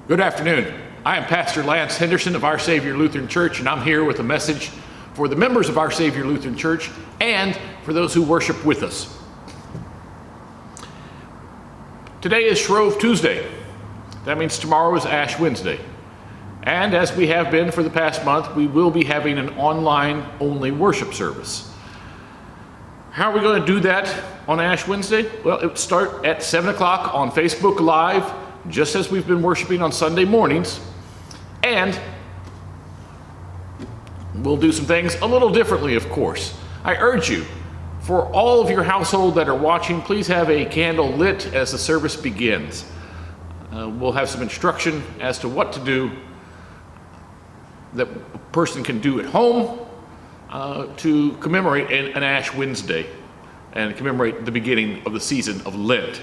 Good afternoon. I am Pastor Lance Henderson of Our Saviour Lutheran Church, and I'm here with a message for the members of Our Saviour Lutheran Church and for those who worship with us. Today is Shrove Tuesday. That means tomorrow is Ash Wednesday. And as we have been for the past month, we will be having an online-only worship service. How are we going to do that on Ash Wednesday? Well, it will start at 7 o'clock on Facebook Live, just as we've been worshiping on Sunday mornings, and we'll do some things a little differently, of course. I urge you, for all of your household that are watching, please have a candle lit as the service begins. We'll have some instruction as to what to do that a person can do at home to commemorate an Ash Wednesday and commemorate the beginning of the season of Lent.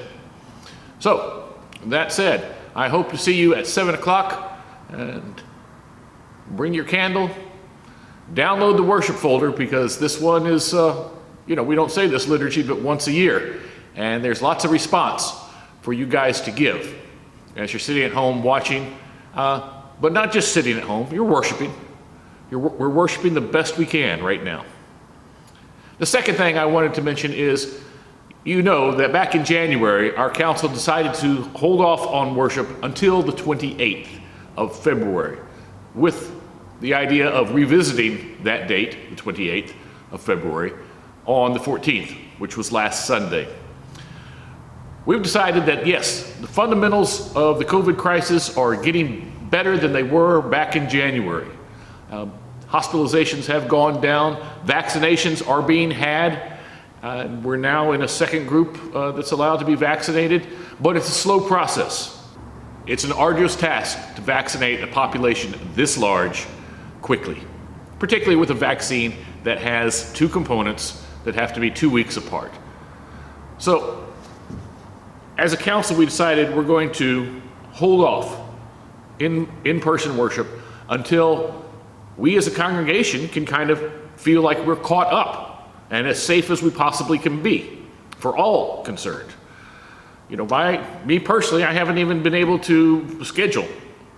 So, that said, I hope to see you at 7 o'clock, and bring your candle, download the worship folder, because this one is, we don't say this liturgy but once a year, and there's lots of response for you guys to give as you're sitting at home watching, but not just sitting at home, you're worshiping. We're worshiping the best we can right now. The second thing I wanted to mention is, you know that back in January, our council decided to hold off on worship until the 28th of February, with the idea of revisiting that date, the 28th of February, on the 14th, which was last Sunday. We've decided that, yes, the fundamentals of the COVID crisis are getting better than they were back in January. Hospitalizations have gone down, vaccinations are being had. We're now in a second group that's allowed to be vaccinated, but it's a slow process. It's an arduous task to vaccinate a population this large quickly, particularly with a vaccine that has two components that have to be 2 weeks apart. So, as a council, we decided we're going to hold off in-person worship until we as a congregation can kind of feel like we're caught up and as safe as we possibly can be for all concerned. By me personally, I haven't even been able to schedule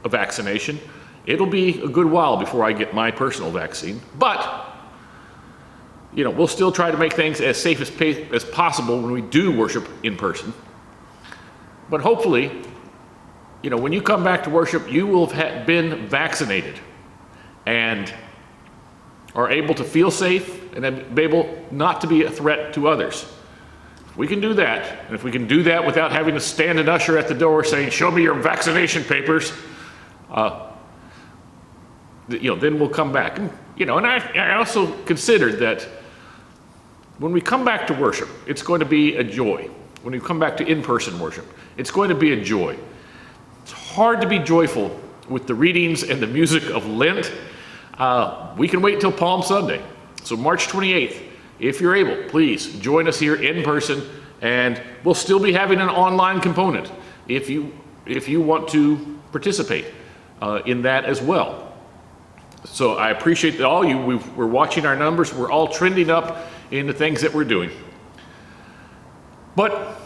a vaccination. It'll be a good while before I get my personal vaccine, but we'll still try to make things as safe as possible when we do worship in person. But hopefully, when you come back to worship, you will have been vaccinated and are able to feel safe and be able not to be a threat to others. If we can do that, and if we can do that without having to stand an usher at the door saying, "Show me your vaccination papers," then we'll come back. And I also considered that when we come back to worship, it's going to be a joy. When we come back to in-person worship, it's going to be a joy. It's hard to be joyful with the readings and the music of Lent. We can wait till Palm Sunday. So March 28th, if you're able, please join us here in person, and we'll still be having an online component if you want to participate in that as well. So I appreciate that all you, we're watching our numbers, we're all trending up in the things that we're doing. But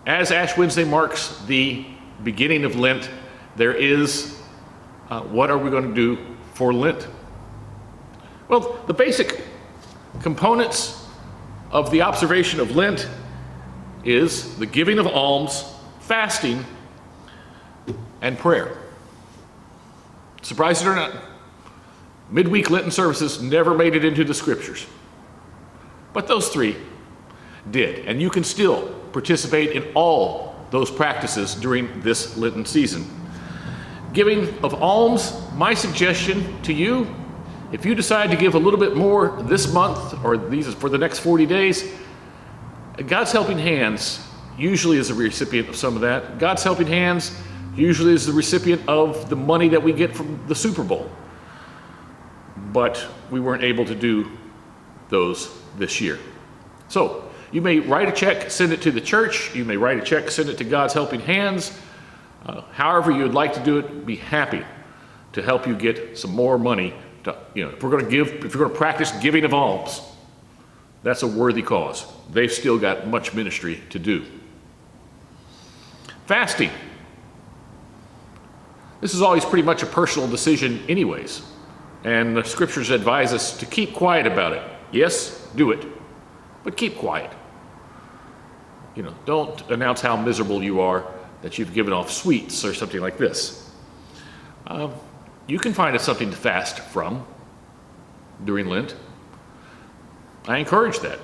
as Ash Wednesday marks the beginning of Lent, there is, what are we going to do for Lent? Well, the basic components of the observation of Lent is the giving of alms, fasting, and prayer. Surprise it or not, midweek Lenten services never made it into the scriptures. But those three did, and you can still participate in all those practices during this Lenten season. Giving of alms, my suggestion to you, if you decide to give a little bit more this month, or these for the next 40 days, God's Helping Hands usually is a recipient of some of that. God's Helping Hands usually is the recipient of the money that we get from the Super Bowl. But we weren't able to do those this year. So, you may write a check, send it to the church. You may write a check, send it to God's Helping Hands. However you would like to do it, be happy to help you get some more money. If we're going to practice giving of alms, that's a worthy cause. They've still got much ministry to do. Fasting. This is always pretty much a personal decision anyways, and the scriptures advise us to keep quiet about it. Yes, do it, but keep quiet. Don't announce how miserable you are that you've given off sweets or something like this. You can find us something to fast from during Lent. I encourage that.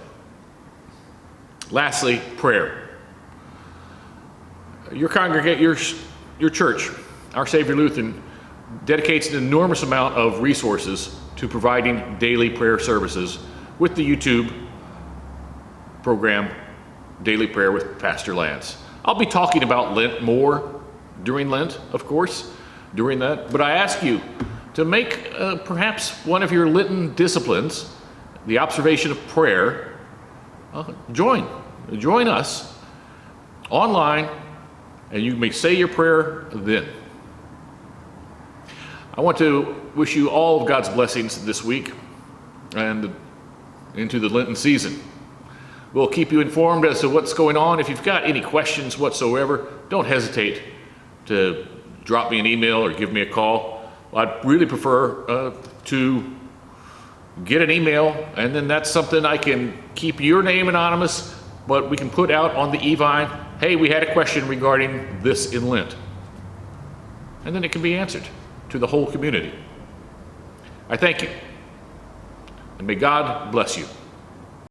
Lastly, prayer. Your church, Our Saviour Lutheran, dedicates an enormous amount of resources to providing daily prayer services with the YouTube program, Daily Prayer with Pastor Lance. I'll be talking about Lent more during Lent, of course, during that, but I ask you to make perhaps one of your Lenten disciplines, the observation of prayer. Join us online, and you may say your prayer then. I want to wish you all of God's blessings this week and into the Lenten season. We'll keep you informed as to what's going on. If you've got any questions whatsoever, don't hesitate to drop me an email or give me a call. I'd really prefer to get an email, and then that's something I can keep your name anonymous, but we can put out on the e-vine, hey, we had a question regarding this in Lent. And then it can be answered to the whole community. I thank you, and may God bless you.